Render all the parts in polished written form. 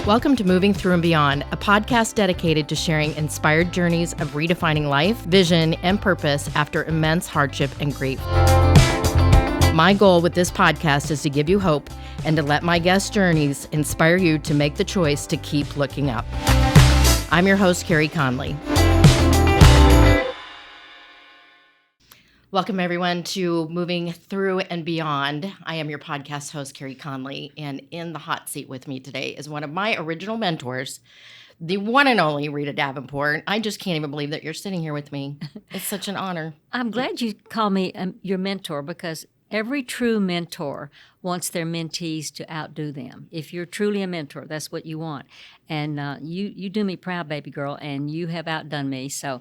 Welcome to Moving Through and Beyond, a podcast dedicated to sharing inspired journeys of redefining life, vision, and purpose after immense hardship and grief. My goal with this podcast is to give you hope and to let my guest journeys inspire you to make the choice to keep looking up. I'm your host, Carey Conley. Welcome, everyone, to Moving Through and Beyond. I am your podcast host, Carey Conley, and in the hot seat with me today is one of my original mentors, the one and only Rita Davenport. I just can't even believe that you're sitting here with me. It's such an honor. I'm glad you call me your mentor, because every true mentor wants their mentees to outdo them. If you're truly a mentor, that's what you want. And you do me proud, baby girl, and you have outdone me. So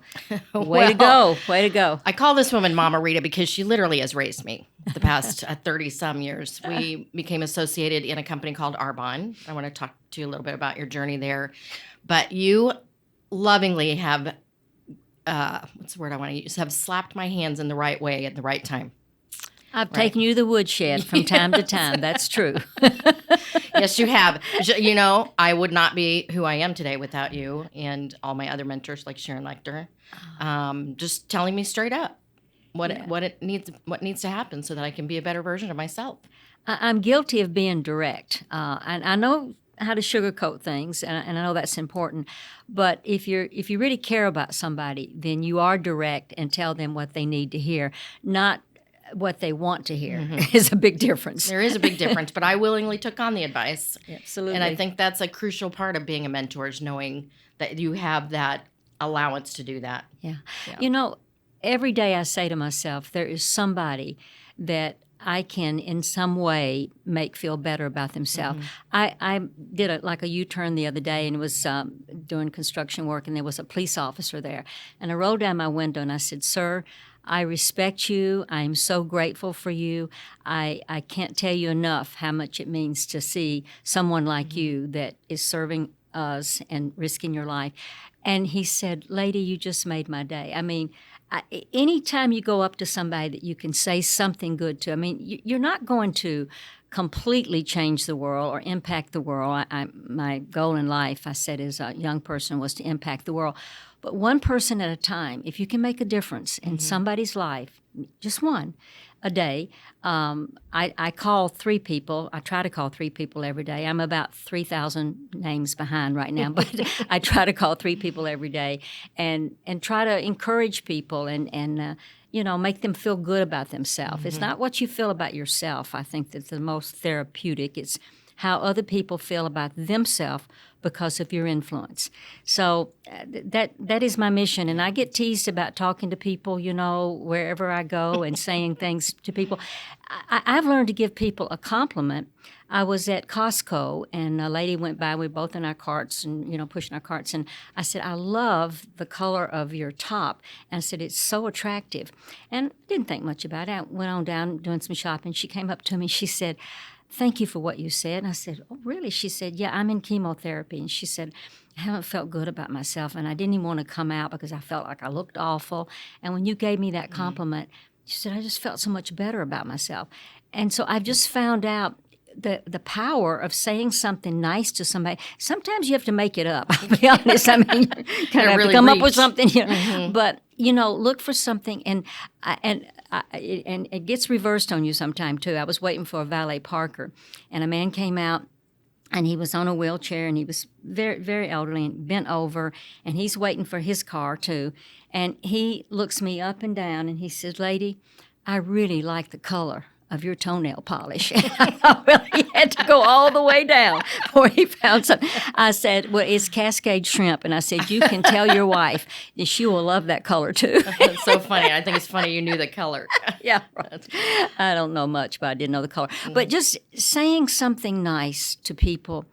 way to go. Way to go. I call this woman Mama Rita because she literally has raised me the past 30-some years. We became associated in a company called Arbonne. I want to talk to you a little bit about your journey there. But you lovingly have, what's the word I want to use, have slapped my hands in the right way at the right time. I've taken you to the woodshed from time to time. That's true. Yes, you have. You know, I would not be who I am today without you and all my other mentors like Sharon Lecter, just telling me straight up what needs to happen so that I can be a better version of myself. I'm guilty of being direct, and I know how to sugarcoat things, and I know that's important. But if you really care about somebody, then you are direct and tell them what they need to hear, not what they want to hear. Is a big difference. There is a big difference, but I willingly took on the advice. Absolutely. And I think that's a crucial part of being a mentor, is knowing that you have that allowance to do that. Yeah. You know, every day I say to myself, there is somebody that I can in some way make feel better about themselves. I did a U-turn the other day, and it was doing construction work, and there was a police officer there. And I rolled down my window and I said, "Sir, I respect you. I am so grateful for you. I can't tell you enough how much it means to see someone like you that is serving us and risking your life." And he said, "Lady, you just made my day." I mean, anytime you go up to somebody that you can say something good to, I mean, you're not going to completely change the world or impact the world. My goal in life, I said, as a young person, was to impact the world. But one person at a time, if you can make a difference in somebody's life, just one a day. I call 3 people. I try to call 3 people every day. I'm about 3,000 names behind right now, but I try to call 3 people every day and try to encourage people and make them feel good about themselves. It's not what you feel about yourself, I think, that's the most therapeutic. It's how other people feel about themselves because of your influence. So that is my mission. And I get teased about talking to people, wherever I go and saying things to people. I've learned to give people a compliment. I was at Costco, and a lady went by. We were both in our carts and, pushing our carts. And I said, "I love the color of your top." And I said, "It's so attractive." And didn't think much about it. I went on down doing some shopping. She came up to me. She said, "Thank you for what you said." And I said, "Oh, really?" She said, "Yeah, I'm in chemotherapy." And she said, "I haven't felt good about myself, and I didn't even want to come out because I felt like I looked awful. And when you gave me that compliment," she said, "I just felt so much better about myself." And so I've just found out the power of saying something nice to somebody. Sometimes you have to make it up, I'll be honest. I mean, you kind of have to come up with something. But, look for something, and it gets reversed on you sometime, too. I was waiting for a valet parker, and a man came out, and he was on a wheelchair, and he was very, very elderly and bent over, and he's waiting for his car, too. And he looks me up and down, and he says, "Lady, I really like the color of your toenail polish." Well, he had to go all the way down before he found something. I said, "Well, it's Cascade shrimp." And I said, "You can tell your wife that she will love that color, too." That's so funny. I think it's funny you knew the color. Yeah, right. I don't know much, but I did know the color. But just saying something nice to people,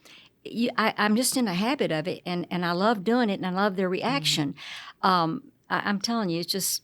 I'm just in a habit of it, and I love doing it, and I love their reaction. I'm telling you, it's just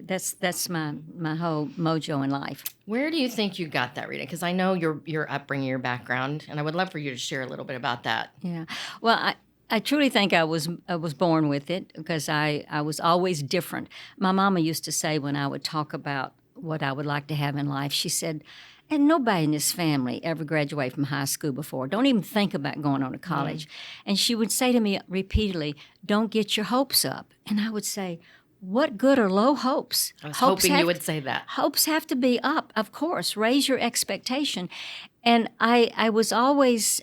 that's my whole mojo in life. Where do you think you got that, Rita? Because I know your upbringing, your background, and I would love for you to share a little bit about that. Yeah. Well, I truly think I was born with it, because I was always different. My mama used to say, when I would talk about what I would like to have in life, she said, And nobody in this family ever graduated from high school before. Don't even think about going on to college. And she would say to me repeatedly, don't get your hopes up. And I would say, what good are low hopes? I was hoping you would say that. Hopes have to be up, of course. Raise your expectation. And I was always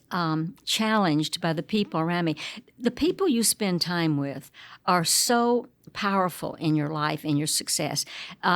challenged by the people around me. The people you spend time with are so powerful in your life and your success.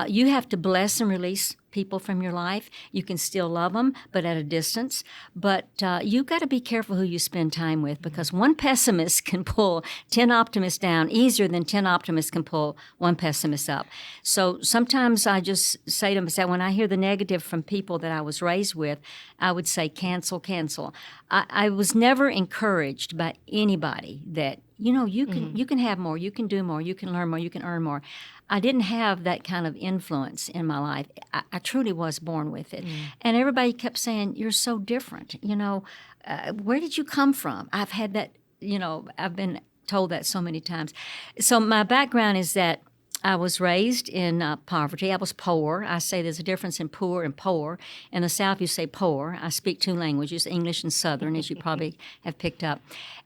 You have to bless and release people from your life. You can still love them, but at a distance. But you've got to be careful who you spend time with, because one pessimist can pull 10 optimists down easier than 10 optimists can pull one pessimist up. So sometimes I just say to myself, when I hear the negative from people that I was raised with, I would say, cancel, cancel. I was never encouraged by anybody that, you can have more, you can do more, you can learn more, you can earn more. I didn't have that kind of influence in my life. I truly was born with it. And everybody kept saying, you're so different. Where did you come from? I've had that, I've been told that so many times. So my background is that I was raised in poverty. I was poor. I say there's a difference in poor and poor. In the South, you say poor. I speak 2 languages, English and Southern, as you probably have picked up.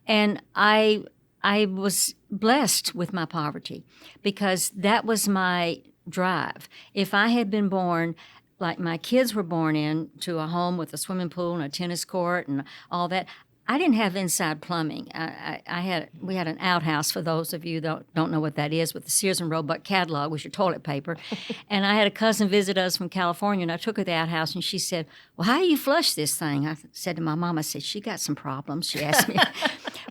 And I was blessed with my poverty because that was my drive. If I had been born like my kids were born into a home with a swimming pool and a tennis court and all that, I didn't have inside plumbing. We had an outhouse, for those of you that don't know what that is, with the Sears and Roebuck catalog was your toilet paper. And I had a cousin visit us from California, and I took her to the outhouse, and she said, well, how do you flush this thing? I said to my mom, I said, she got some problems, she asked me.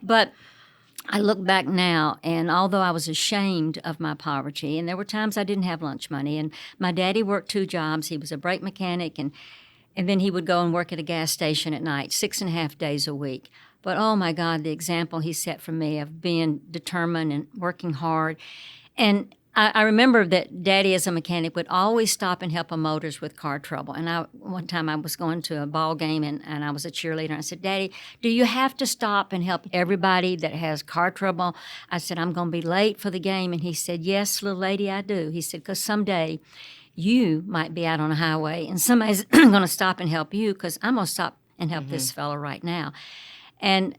But I look back now, and although I was ashamed of my poverty, and there were times I didn't have lunch money, and my daddy worked 2 jobs. He was a brake mechanic, and then he would go and work at a gas station at night, 6.5 days a week. But, oh, my God, the example he set for me of being determined and working hard. And I remember that Daddy, as a mechanic, would always stop and help a motors with car trouble. And one time I was going to a ball game, and I was a cheerleader. And I said, Daddy, do you have to stop and help everybody that has car trouble? I said, I'm going to be late for the game. And he said, yes, little lady, I do. He said, because someday you might be out on a highway, and somebody's going to stop and help you, because I'm going to stop and help this fellow right now. And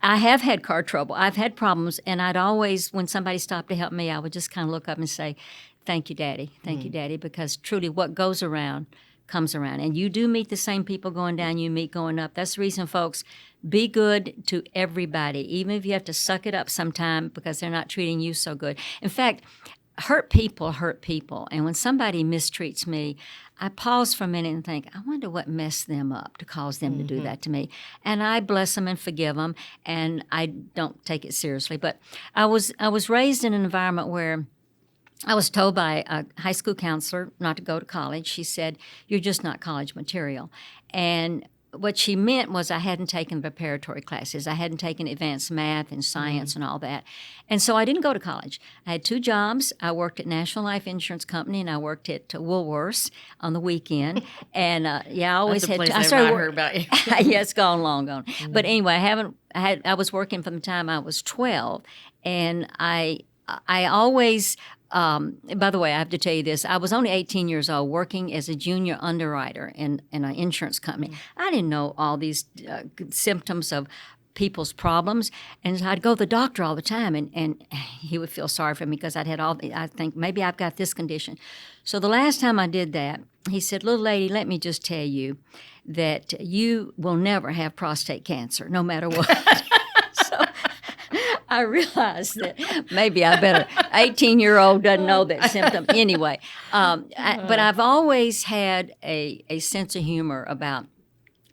I have had car trouble. I've had problems, and I'd always, when somebody stopped to help me, I would just kind of look up and say, thank you, Daddy. Thank you, Daddy, because truly what goes around comes around. And you do meet the same people going down you meet going up. That's the reason, folks, be good to everybody, even if you have to suck it up sometime because they're not treating you so good. In fact, hurt people hurt people. And when somebody mistreats me, I pause for a minute and think, I wonder what messed them up to cause them to do that to me. And I bless them and forgive them, and I don't take it seriously. But I was raised in an environment where I was told by a high school counselor not to go to college. She said, you're just not college material. And what she meant was I hadn't taken preparatory classes. I hadn't taken advanced math and science and all that. And so I didn't go to college. I had 2 jobs. I worked at National Life Insurance Company, and I worked at Woolworths on the weekend. And I always That's a had. place I've not heard about you. Yeah, it's gone. But anyway, I was working from the time I was 12, and I always. By the way, I have to tell you this. I was only 18 years old working as a junior underwriter in an insurance company. I didn't know all these symptoms of people's problems. And I'd go to the doctor all the time, and he would feel sorry for me because I think maybe I've got this condition. So the last time I did that, he said, little lady, let me just tell you that you will never have prostate cancer, no matter what. I realized that maybe I better. 18-year-old doesn't know that symptom anyway. But I've always had a sense of humor about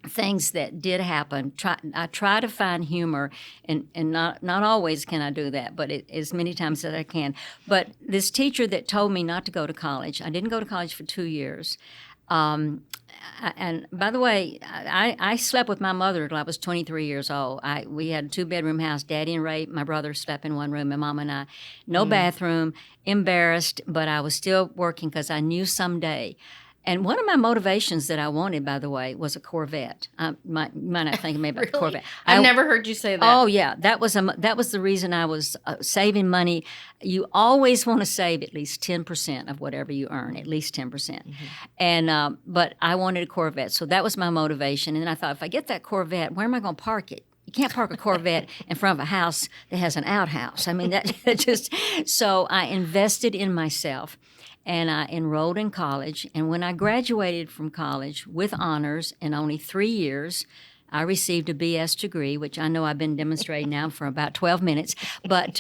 things that did happen. I try to find humor, and not always can I do that, but as many times as I can. But this teacher that told me not to go to college, I didn't go to college for 2 years. And by the way, I slept with my mother until I was 23 years old. We had a 2-bedroom house. Daddy and Ray, my brother, slept in one room, and Mom and I. No bathroom, embarrassed, but I was still working because I knew someday And one of my motivations that I wanted, by the way, was a Corvette. You might not think of me about Really? the Corvette. I've never heard you say that. Oh yeah, that was the reason I was saving money. You always want to save at least 10% of whatever you earn, at least 10%. Mm-hmm. And but I wanted a Corvette, so that was my motivation. And then I thought, if I get that Corvette, where am I going to park it? You can't park a Corvette in front of a house that has an outhouse. I mean, that just. So I invested in myself. And I enrolled in college. And when I graduated from college with honors in only 3 years, I received a BS degree, which I know I've been demonstrating now for about 12 minutes. But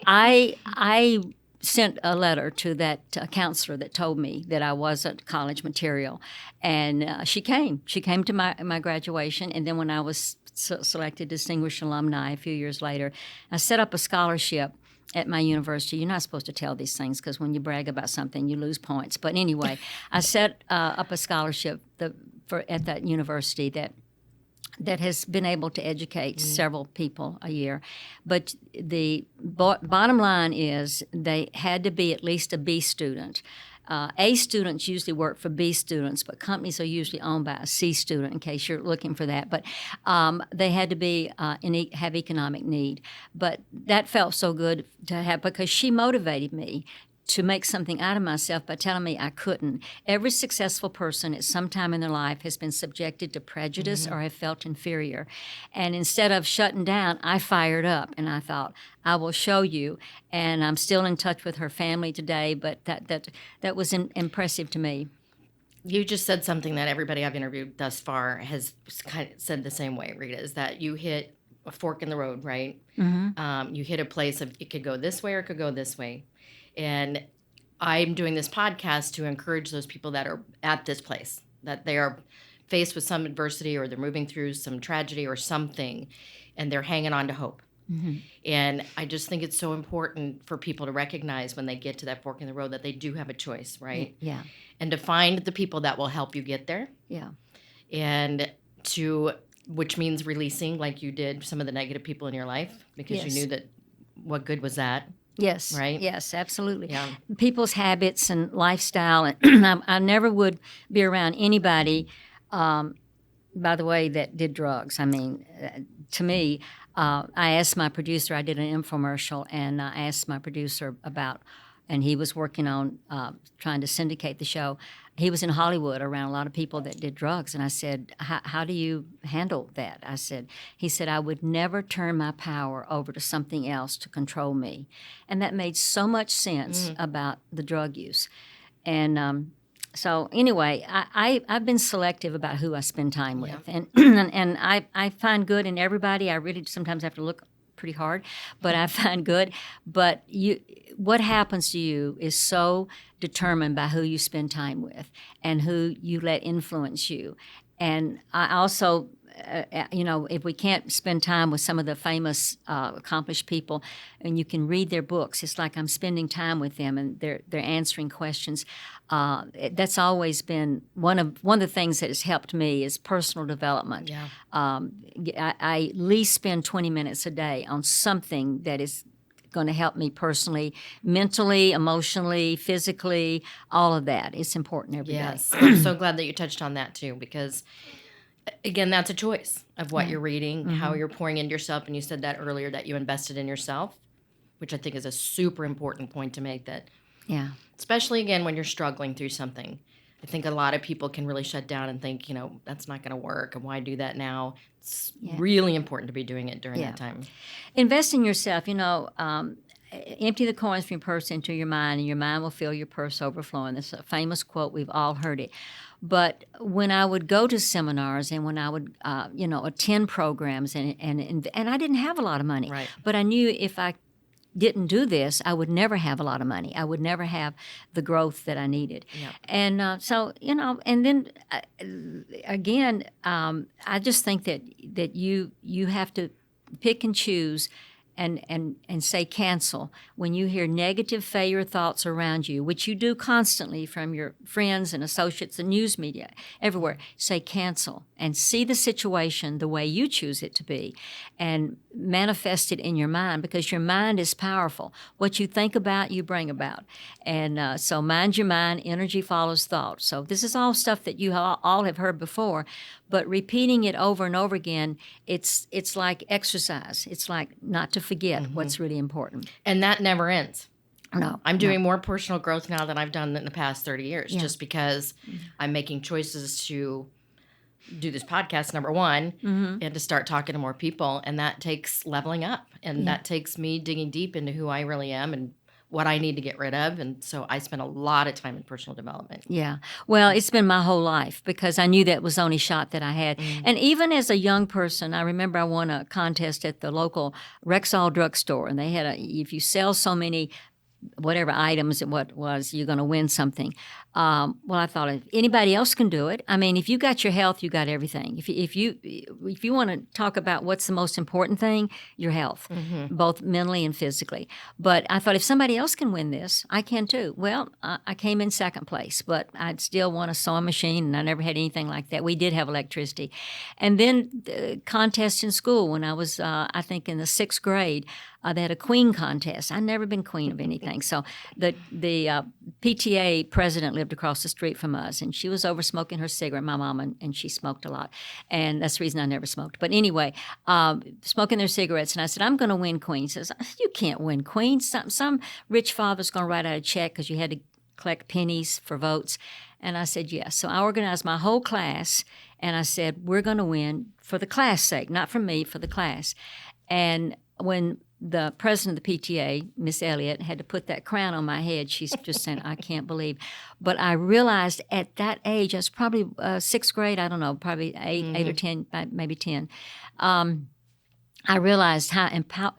I sent a letter to that counselor that told me that I wasn't college material. And she came. She came to my graduation. And then when I was selected Distinguished Alumni a few years later, I set up a scholarship at my university. You're not supposed to tell these things because when you brag about something, you lose points. But anyway, I set up a scholarship at that university that has been able to educate several people a year. But the bottom line is they had to be at least a B student. A students usually work for B students, but companies are usually owned by a C student in case you're looking for that. But they had to be have economic need. But that felt so good to have because she motivated me to make something out of myself by telling me I couldn't. Every successful person at some time in their life has been subjected to prejudice or have felt inferior. And instead of shutting down, I fired up and I thought, I will show you. And I'm still in touch with her family today, but that was impressive to me. You just said something that everybody I've interviewed thus far has kind of said the same way, Rita, is that you hit a fork in the road, right? Mm-hmm. You hit a place of it could go this way or it could go this way. And I'm doing this podcast to encourage those people that are at this place, that they are faced with some adversity or they're moving through some tragedy or something, and they're hanging on to hope. Mm-hmm. And I just think it's so important for people to recognize when they get to that fork in the road that they do have a choice, right? Yeah. And to find the people that will help you get there. Yeah. And which means releasing, like you did, some of the negative people in your life because you knew that what good was that. Yes. Right? Yes, absolutely. Yeah. People's habits and lifestyle. And I never would be around anybody, by the way, that did drugs. I mean, to me, I asked my producer, I did an infomercial, and I asked my producer about, and he was working on trying to syndicate the show. He was in Hollywood around a lot of people that did drugs. And I said, how do you handle that? He said, I would never turn my power over to something else to control me. And that made so much sense about the drug use. And so anyway, I've been selective about who I spend time with. And I find good in everybody. I really sometimes have to look pretty hard, but I find good. But what happens to you is so determined by who you spend time with and who you let influence you. And I also, if we can't spend time with some of the famous, accomplished people, and you can read their books, it's like I'm spending time with them and they're answering questions. That's always been one of the things that has helped me is personal development. Yeah. I at least spend 20 minutes a day on something that is going to help me personally, mentally, emotionally, physically, all of that. It's important every day. Yes. I'm so glad that you touched on that too, because again, that's a choice of what you're reading, how you're pouring into yourself. And you said that earlier, that you invested in yourself, which I think is a super important point to make, that especially again when you're struggling through something. I think a lot of people can really shut down and think, that's not going to work, and why do that now? It's really important to be doing it during that time. Invest in yourself. Empty the coins from your purse into your mind, and your mind will fill your purse overflowing. That's a famous quote. We've all heard it. But when I would go to seminars and when I would, attend programs, and I didn't have a lot of money, right. But I knew if I didn't do this, I would never have a lot of money. I would never have the growth that I needed. Yep. And and then again, I just think that you have to pick and choose and say cancel when you hear negative failure thoughts around you, which you do constantly from your friends and associates and news media everywhere. Say cancel. and see the situation the way you choose it to be and manifest it in your mind, because your mind is powerful. What you think about, you bring about. And so mind your mind, energy follows thought. So this is all stuff that you all have heard before, but repeating it over and over again, it's like exercise. It's like not to forget what's really important. And that never ends. No. I'm doing more personal growth now than I've done in the past 30 years, just because I'm making choices to do this podcast, number one, and to start talking to more people. And that takes leveling up. And that takes me digging deep into who I really am and what I need to get rid of. And so I spend a lot of time in personal development. Yeah. Well, it's been my whole life, because I knew that was the only shot that I had. And even as a young person, I remember I won a contest at the local Rexall drugstore. And they had if you sell so many whatever items it was, you're going to win something. Well, I thought, if anybody else can do it, I mean, if you got your health, you got everything. If you want to talk about what's the most important thing, your health, both mentally and physically. But I thought, if somebody else can win this, I can too. Well, I came in second place, but I'd still won a sewing machine, and I never had anything like that. We did have electricity. And then the contest in school when I was, I think, in the 6th grade, they had a queen contest. I'd never been queen of anything. So the PTA president lived across the street from us, and she was over smoking her cigarette, my mom, and she smoked a lot. And that's the reason I never smoked. But anyway, smoking their cigarettes. And I said, I'm going to win queen. She says, you can't win queen. Some rich father's going to write out a check because you had to collect pennies for votes. And I said, yes. So I organized my whole class, and I said, we're going to win for the class' sake, not for me, for the class. And when the president of the PTA, Miss Elliott, had to put that crown on my head, she's just saying, I can't believe. But I realized at that age, I was probably 6th grade, I don't know, probably 8 or 10, maybe 10. I realized how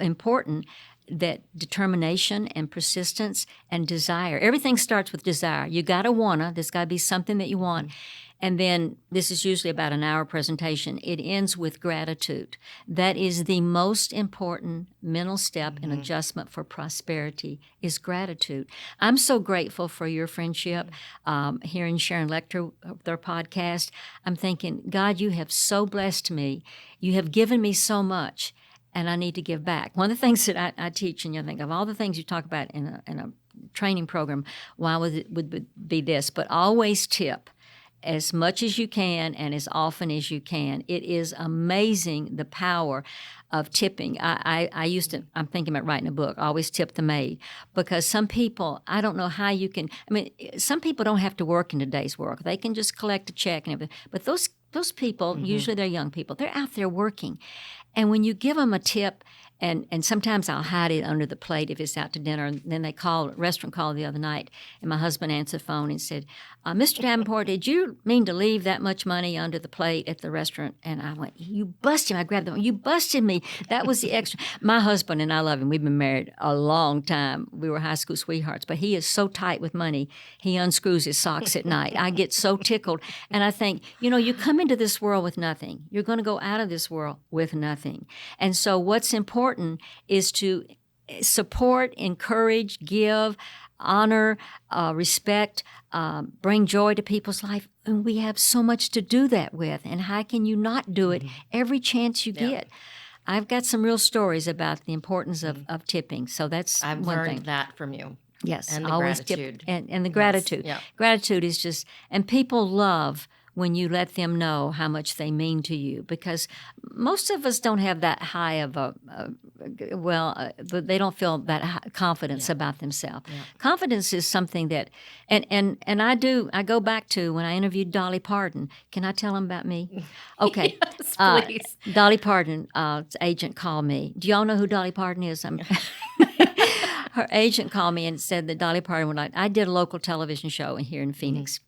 important that determination and persistence and desire. Everything starts with desire. You got to wanna. There's got to be something that you want. And then this is usually about an hour presentation. It ends with gratitude. That is the most important mental step in adjustment for prosperity is gratitude. I'm so grateful for your friendship. Hearing Sharon Lecter, their podcast, I'm thinking, God, you have so blessed me. You have given me so much, and I need to give back. One of the things that I teach, and you think of all the things you talk about in a training program, why would be this, but always tip as much as you can and as often as you can. It is amazing the power of tipping. I'm thinking about writing a book, always tip the maid, because some people, I don't know how you can, some people don't have to work in today's world. They can just collect a check and everything. But those people, usually they're young people, they're out there working. And when you give them a tip, and sometimes I'll hide it under the plate if it's out to dinner. And then restaurant called the other night, and my husband answered the phone and said, Mr. Davenport, did you mean to leave that much money under the plate at the restaurant? And I went, you busted me. I grabbed them. You busted me. That was the extra. My husband, and I love him, we've been married a long time. We were high school sweethearts, but he is so tight with money, he unscrews his socks at night. I get so tickled. And I think, you come into this world with nothing. You're going to go out of this world with nothing. And so what's important is to support, encourage, give, honor, respect, bring joy to people's life. And we have so much to do that with. And how can you not do it every chance you get? I've got some real stories about the importance of tipping. So that's I've one learned thing. that from you. Yes, and the always gratitude. Tip, and the gratitude. Yes. Yeah. Gratitude is just, and people love when you let them know how much they mean to you, because most of us don't have that high of but they don't feel that high confidence about themselves. Yeah. Confidence is something that, and I go back to when I interviewed Dolly Parton. Can I tell them about me? Okay. Yes, please. Dolly Parton's agent called me. Do y'all know who Dolly Parton is? Her agent called me and said that Dolly Parton would like, I did a local television show here in Phoenix,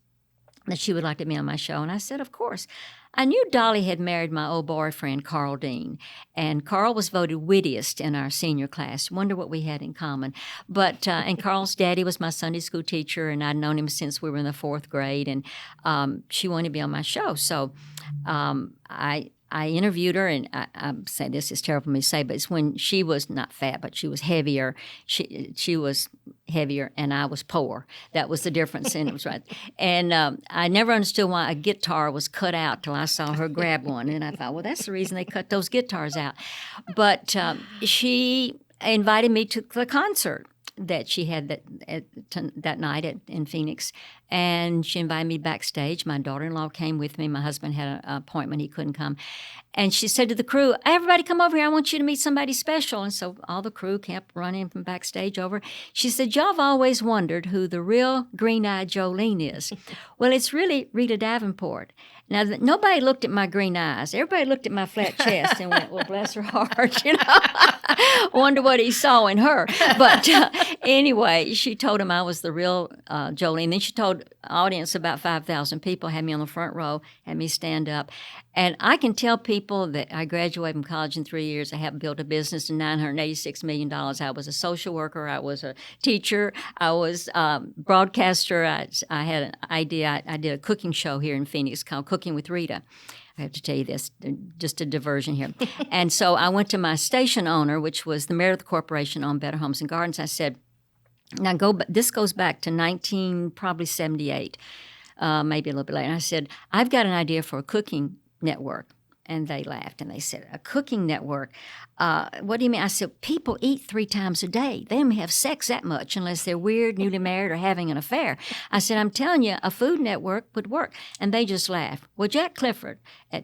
that she would like to be on my show. And I said, of course. I knew Dolly had married my old boyfriend, Carl Dean, and Carl was voted wittiest in our senior class. Wonder what we had in common. But and Carl's daddy was my Sunday school teacher, and I'd known him since we were in the 4th grade, and she wanted to be on my show. So I I interviewed her, and I say this is terrible for me to say, but it's when she was not fat, but she was heavier. She was heavier, and I was poor. That was the difference, and it was right. And I never understood why a guitar was cut out till I saw her grab one, and I thought, well, that's the reason they cut those guitars out. But she invited me to the concert that she had that night in Phoenix, and she invited me backstage. My daughter-in-law came with me. My husband had an appointment; he couldn't come, and she said to the crew, "Everybody, come over here. I want you to meet somebody special." And so all the crew kept running from backstage over. She said, "Y'all have always wondered who the real green-eyed Jolene is. Well, it's really Rita Davenport." Now, nobody looked at my green eyes. Everybody looked at my flat chest and went, well, bless her heart, Wonder what he saw in her. But anyway, she told him I was the real Jolene. Then she told the audience, about 5,000 people, had me on the front row, had me stand up. And I can tell people that I graduated from college in 3 years. I have built a business to $986 million. I was a social worker. I was a teacher. I was a broadcaster. I had an idea. I did a cooking show here in Phoenix called Cooking with Rita. I have to tell you this, just a diversion here. And so I went to my station owner, which was the Meredith Corporation, owned Better Homes and Gardens. I said, now this goes back to 1978, maybe a little bit later. And I said, I've got an idea for a cooking network. And they laughed and they said, a cooking network? What do you mean? I said, people eat 3 times a day. They don't have sex that much unless they're weird, newly married, or having an affair. I said, I'm telling you, a food network would work. And they just laughed. Well, Jack Clifford,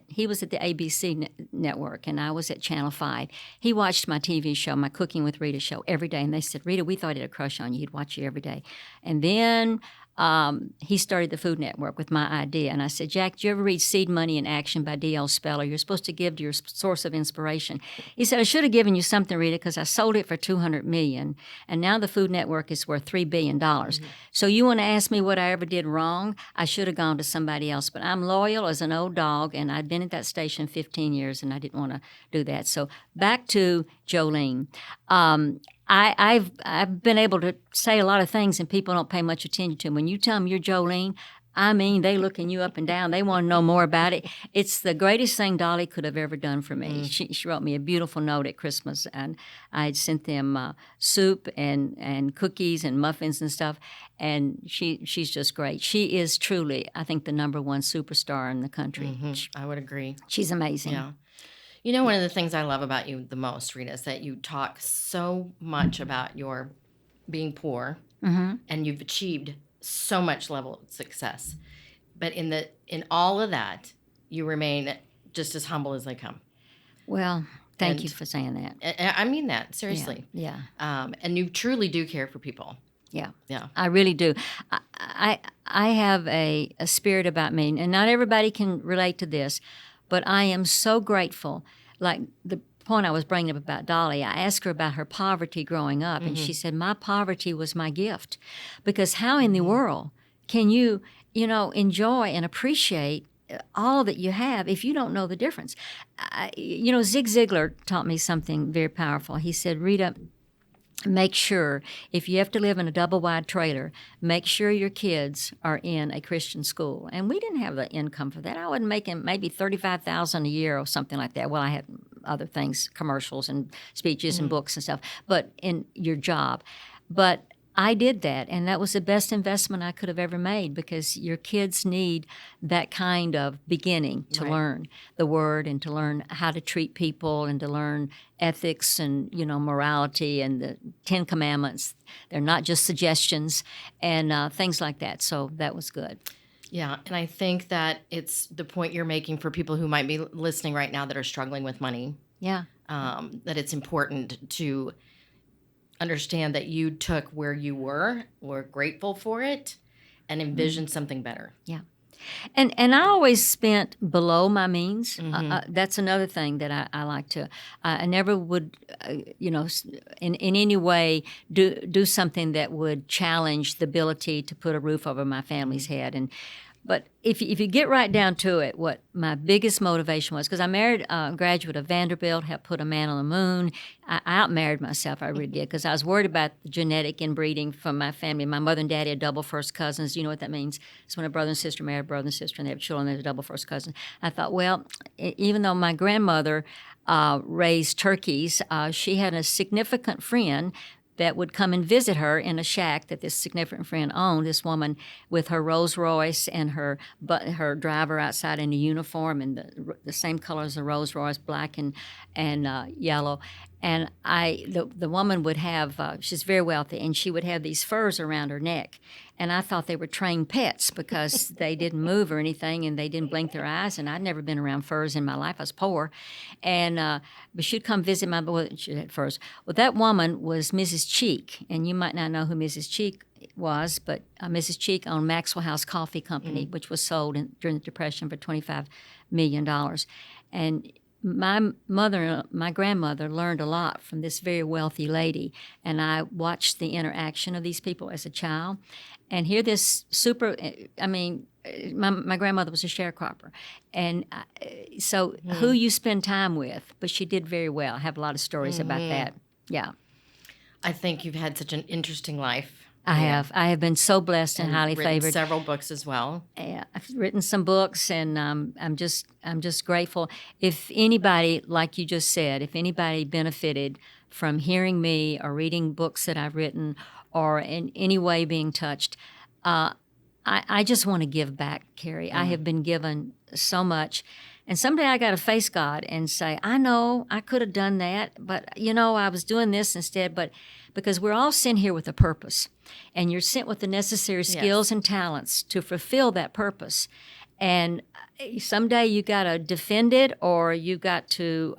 he was at the ABC network, and I was at Channel 5. He watched my TV show, my Cooking with Rita show, every day. And they said, Rita, we thought he had a crush on you. He'd watch you every day. And then he started the Food Network with my idea. And I said, Jack, did you ever read Seed Money in Action by D.L. Speller? You're supposed to give to your source of inspiration. He said, I should have given you something, Rita, because I sold it for $200 million, and now the Food Network is worth $3 billion. Mm-hmm. So you want to ask me what I ever did wrong? I should have gone to somebody else. But I'm loyal as an old dog, and I'd been at that station 15 years, and I didn't want to do that. So back to Jolene. I've been able to say a lot of things and people don't pay much attention to them. When you tell them you're Jolene, I mean, they looking you up and down. They want to know more about it. It's the greatest thing Dolly could have ever done for me. She wrote me a beautiful note at Christmas, and I had sent them soup and cookies and muffins and stuff. And she's just great. She is truly, I think, the number one superstar in the country. Mm-hmm. I would agree. She's amazing. Yeah. You know, one of the things I love about you the most, Rita, is that you talk so much about your being poor, mm-hmm. and you've achieved so much level of success. But in all of that, you remain just as humble as they come. Well, thank you for saying that. I mean that, seriously. Yeah. And you truly do care for people. Yeah. Yeah. I really do. I have a spirit about me, and not everybody can relate to this, but I am so grateful. Like the point I was bringing up about Dolly, I asked her about her poverty growing up, mm-hmm. and she said, my poverty was my gift. Because how in the world can you enjoy and appreciate all that you have if you don't know the difference? Zig Ziglar taught me something very powerful. He said, Rita, make sure, if you have to live in a double-wide trailer, make sure your kids are in a Christian school. And we didn't have the income for that. I was making maybe $35,000 a year or something like that. Well, I had other things, commercials and speeches and books and stuff, but in your job. But I did that, and that was the best investment I could have ever made, because your kids need that kind of beginning to learn the Word and to learn how to treat people and to learn ethics and, morality and the 10 Commandments. They're not just suggestions and things like that. So that was good. Yeah, and I think that it's the point you're making for people who might be listening right now that are struggling with money. Yeah. That it's important to understand that you took where you were grateful for it, and envisioned something better. Yeah. And I always spent below my means. Mm-hmm. That's another thing that I like to. I never would, in any way do something that would challenge the ability to put a roof over my family's head. And But if you get right down to it, what my biggest motivation was, because I married a graduate of Vanderbilt, helped put a man on the moon. I outmarried myself, I really did, because I was worried about the genetic inbreeding from my family. My mother and daddy are double first cousins. You know what that means? It's when a brother and sister marry a brother and sister and they have children, they're double first cousins. I thought, well, even though my grandmother raised turkeys, she had a significant friend that would come and visit her in a shack that this significant friend owned. This woman with her Rolls Royce and her driver outside in a uniform and the same color as the Rolls Royce, black and yellow. And the woman would have, she's very wealthy, and she would have these furs around her neck. And I thought they were trained pets because they didn't move or anything, and they didn't blink their eyes. And I'd never been around furs in my life. I was poor. And but she'd come visit she had furs. Well, that woman was Mrs. Cheek, and you might not know who Mrs. Cheek was, but Mrs. Cheek owned Maxwell House Coffee Company, which was sold during the Depression for $25 million. And my grandmother learned a lot from this very wealthy lady, and I watched the interaction of these people as a child. And here this my grandmother was a sharecropper. And so who you spend time with, but she did very well. I have a lot of stories about that. Yeah. I think you've had such an interesting life. I have. I have been so blessed and highly favored. Several books as well. Yeah, I've written some books, and I'm just grateful. If anybody, like you just said, if anybody benefited from hearing me or reading books that I've written, or in any way being touched, I just want to give back, Carey. I have been given so much. And someday I got to face God and say, I know I could have done that, but, I was doing this instead. But because we're all sent here with a purpose, and you're sent with the necessary skills and talents to fulfill that purpose. And someday you got to defend it, or you got to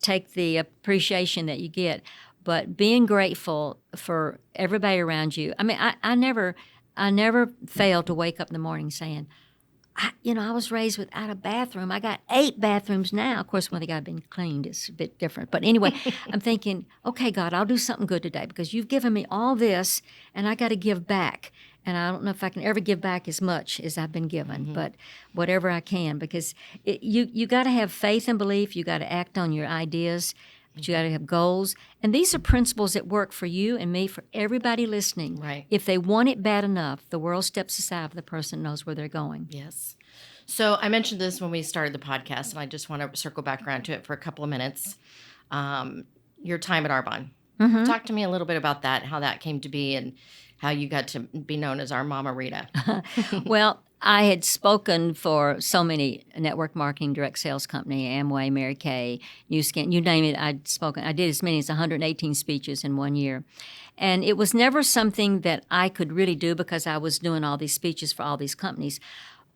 take the appreciation that you get. But being grateful for everybody around you. I mean, I never failed to wake up in the morning saying, I was raised without a bathroom. I got 8 bathrooms now. Of course, when they got been cleaned, it's a bit different. But anyway, I'm thinking, okay, God, I'll do something good today because you've given me all this, and I got to give back. And I don't know if I can ever give back as much as I've been given, but whatever I can, because you got to have faith and belief. You got to act on your ideas. But you got to have goals. And these are principles that work for you and me, for everybody listening. Right. If they want it bad enough, the world steps aside for the person knows where they're going. Yes. So I mentioned this when we started the podcast, and I just want to circle back around to it for a couple of minutes. Your time at Arbonne. Talk to me a little bit about that, how that came to be, and how you got to be known as our Mama Rita. Well, I had spoken for so many network marketing, direct sales company, Amway, Mary Kay, Nu Skin, you name it, I'd spoken. I did as many as 118 speeches in 1 year. And it was never something that I could really do because I was doing all these speeches for all these companies.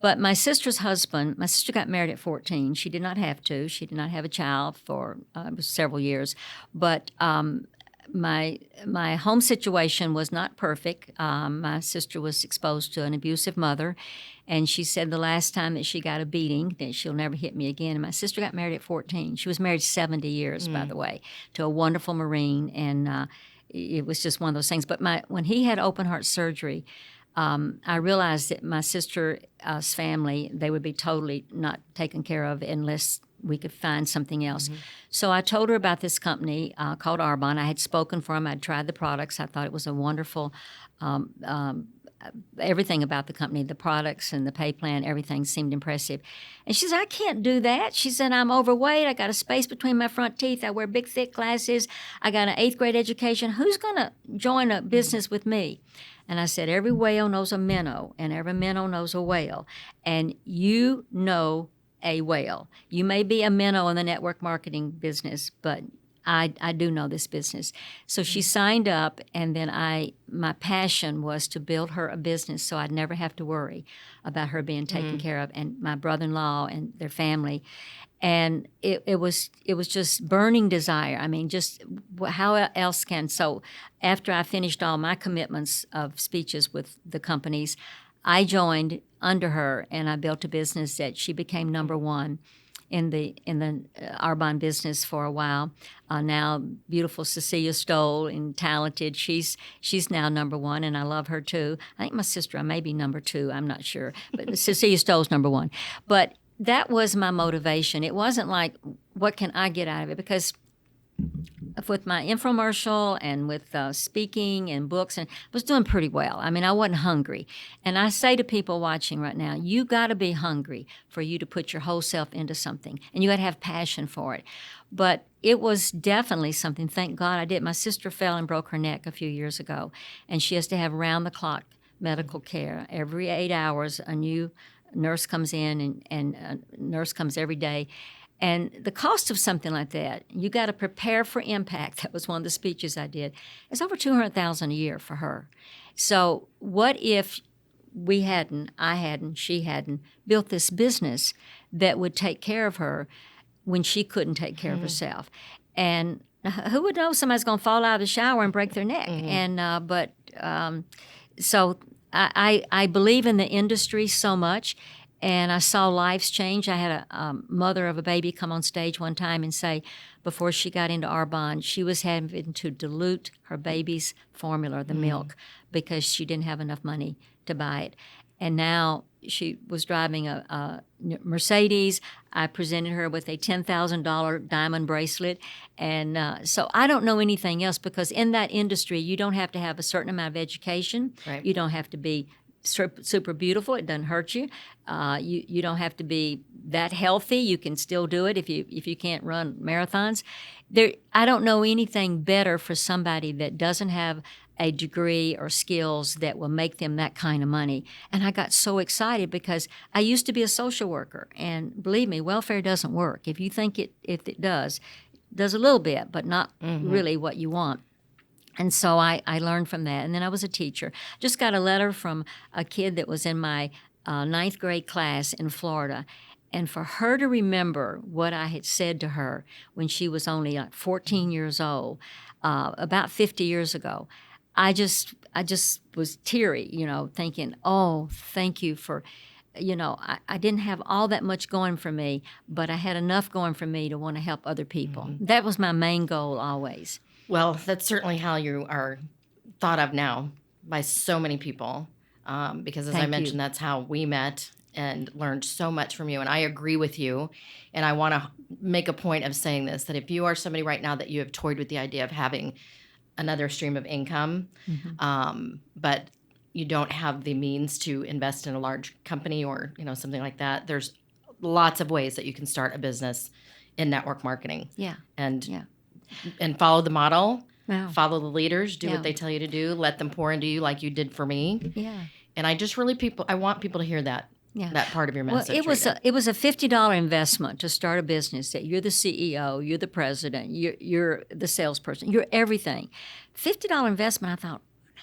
But my sister's husband, my sister got married at 14. She did not have to. She did not have a child for several years. But my home situation was not perfect. My sister was exposed to an abusive mother, and she said the last time that she got a beating that she'll never hit me again. And my sister got married at 14. She was married 70 years, by the way, to a wonderful Marine, and it was just one of those things. But when he had open heart surgery, I realized that my sister's family, they would be totally not taken care of unless we could find something else. So I told her about this company called Arbonne. I had spoken for them. I'd tried the products. I thought it was a wonderful, everything about the company, the products and the pay plan, everything seemed impressive. And she said, I can't do that. She said, I'm overweight. I got a space between my front teeth. I wear big, thick glasses. I got an 8th grade education. Who's going to join a business with me? And I said, every whale knows a minnow, and every minnow knows a whale. And you know a whale. You may be a minnow in the network marketing business, but I do know this business. So she signed up, and then my passion was to build her a business so I'd never have to worry about her being taken care of, and my brother-in-law and their family. And it was just burning desire. I mean, just how else can? So after I finished all my commitments of speeches with the companies, I joined under her, and I built a business that she became number one in the Arbonne business for a while. Now, beautiful Cecilia Stoll and talented. She's now number one, and I love her too. I think my sister may be number two. I'm not sure, but Cecilia Stoll's number one. But that was my motivation. It wasn't like, what can I get out of it? Because with my infomercial and with speaking and books, and I was doing pretty well. I mean, I wasn't hungry. And I say to people watching right now, you got to be hungry for you to put your whole self into something, and you got to have passion for it. But it was definitely something, thank God I did. My sister fell and broke her neck a few years ago, and she has to have round-the-clock medical care. Every 8 hours, a new nurse comes in, and a nurse comes every day. And the cost of something like that, you got to prepare for impact. That was one of the speeches I did. It's over $200,000 a year for her. So what if I hadn't, she hadn't built this business that would take care of her when she couldn't take care of herself? And who would know somebody's going to fall out of the shower and break their neck? And so I believe in the industry so much. And I saw lives change. I had a mother of a baby come on stage one time and say, before she got into Arbonne, she was having to dilute her baby's formula, the milk, because she didn't have enough money to buy it. And now she was driving a Mercedes. I presented her with a $10,000 diamond bracelet. And so I don't know anything else, because in that industry, you don't have to have a certain amount of education. Right. You don't have to be super beautiful. It doesn't hurt you. You don't have to be that healthy. You can still do it if you can't run marathons. I don't know anything better for somebody that doesn't have a degree or skills that will make them that kind of money. And I got so excited because I used to be a social worker, and believe me, welfare doesn't work. If you think if it does a little bit, but not really what you want. And so I learned from that. And then I was a teacher. Just got a letter from a kid that was in my ninth grade class in Florida. And for her to remember what I had said to her when she was only like 14 years old, about 50 years ago, I just was teary, thinking, oh, thank you for, I didn't have all that much going for me, but I had enough going for me to want to help other people. That was my main goal always. Well, that's certainly how you are thought of now by so many people, because as I mentioned, that's how we met and learned so much from you. And I agree with you. And I want to make a point of saying this, that if you are somebody right now that you have toyed with the idea of having another stream of income, but you don't have the means to invest in a large company or something like that, there's lots of ways that you can start a business in network marketing. Yeah. And follow the model, follow the leaders, do what they tell you to do, let them pour into you like you did for me. Yeah. And I want people to hear that. Yeah. That part of your message. Well, it was a $50 investment to start a business that you're the CEO, you're the president, you're the salesperson, you're everything. $50 investment, I thought,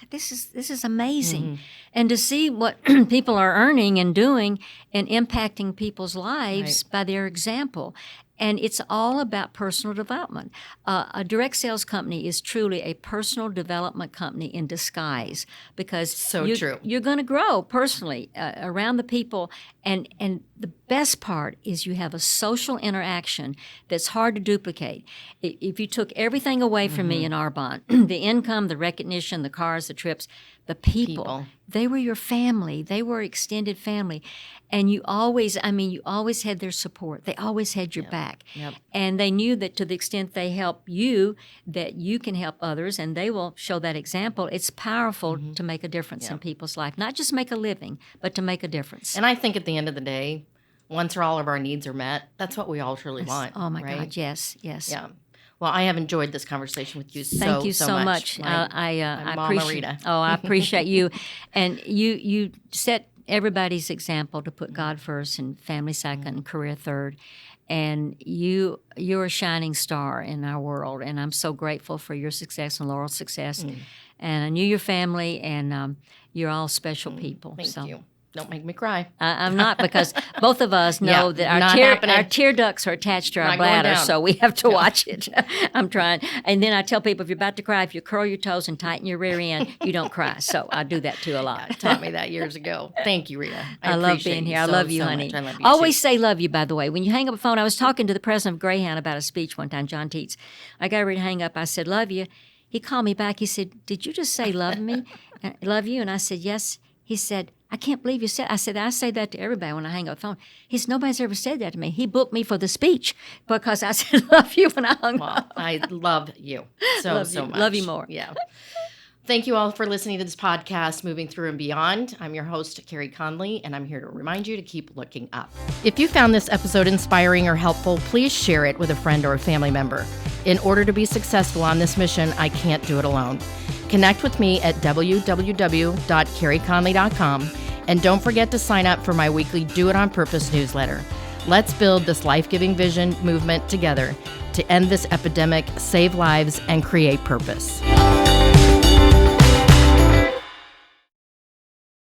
this is amazing. And to see what people are earning and doing and impacting people's lives by their example. And it's all about personal development. A direct sales company is truly a personal development company in disguise, because you're going to grow personally around the people. And the best part is you have a social interaction that's hard to duplicate. If you took everything away from me in Arbonne, the income, the recognition, the cars, the trips, the people, they were your family. They were extended family. And you always had their support. They always had your back. Yep. And they knew that to the extent they help you, that you can help others, and they will show that example. It's powerful to make a difference in people's life. Not just make a living, but to make a difference. And I think at the end of the day, once all of our needs are met, that's what we all truly want. Oh, my God, yes. Yeah. Well, I have enjoyed this conversation with you Thank you so much. I appreciate Rita. Oh, I appreciate you. And you set everybody's example to put God first and family second and career third. And you're a shining star in our world. And I'm so grateful for your success and Laurel's success. And I knew your family, and you're all special people. Thank you. Don't make me cry. I'm not, because both of us know that our tear ducts are attached to our bladder, so we have to watch it. I'm trying. And then I tell people, if you're about to cry, if you curl your toes and tighten your rear end, you don't cry. So I do that too a lot. Taught me that years ago. Thank you, Rita. I love being here. I love you, honey. I love you Always too. say love you, by the way. When you hang up a phone, I was talking to the president of Greyhound about a speech one time, John Teets. I got ready to hang up. I said, love you. He called me back. He said, did you just say love me? Love you? And I said, yes. He said, I can't believe you said. I said, I say that to everybody when I hang up the phone. He said, nobody's ever said that to me. He booked me for the speech because I said, love you when I hung up. I love you so much. Love you more. Yeah. Thank you all for listening to this podcast, Moving Through and Beyond. I'm your host, Carey Conley, and I'm here to remind you to keep looking up. If you found this episode inspiring or helpful, please share it with a friend or a family member. In order to be successful on this mission, I can't do it alone. Connect with me at www.careyconley.com, and don't forget to sign up for my weekly Do It On Purpose newsletter. Let's build this life-giving vision movement together to end this epidemic, save lives, and create purpose.